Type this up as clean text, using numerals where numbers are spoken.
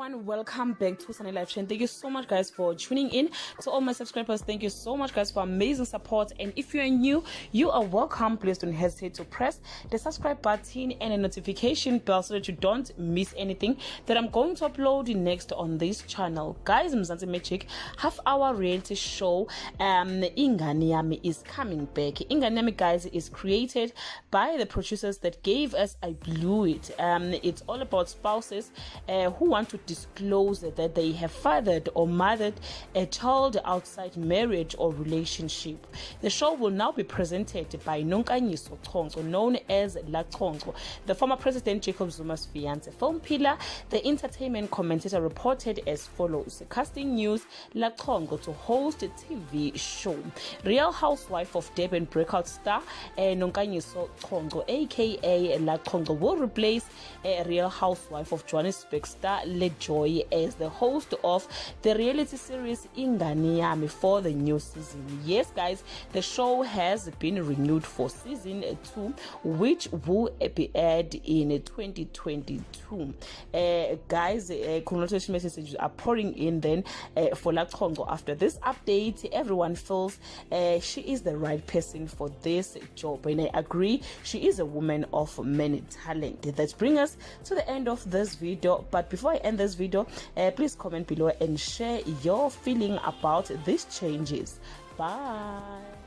everyone, welcome back to Sunny Live Chain. Thank you so much guys for tuning in. To all my subscribers, thank you so much guys for amazing support, and if you're new, you are welcome. Please don't hesitate to press the subscribe button and a notification bell so that you don't miss anything that I'm going to upload next on this channel. Guys, Mzansi Magic half-hour reality show INGANE YAMI is coming back. INGANE YAMI, guys, is created by the producers that gave us I Blew It. It's all about spouses who want to disclose that they have fathered or mothered a child outside marriage or relationship. The show will now be presented by Laconco, known as Laconco, the former President Jacob Zuma's fiance. Film pillar, the entertainment commentator, reported as follows: casting news, Laconco to host a TV show. Real Housewife of Durban breakout star Mzansi, aka Laconco, will replace a Real Housewife of Johannesburg star Joy as the host of the reality series INGANE YAMI for the new season. Yes guys, the show has been renewed for season 2, which will be aired in 2022. Guys, congratulations messages are pouring in then for Laconco. After this update, everyone feels she is the right person for this job, and I agree, she is a woman of many talent. That brings us to the end of this video, but before I end this video, please comment below and share your feeling about these changes. Bye.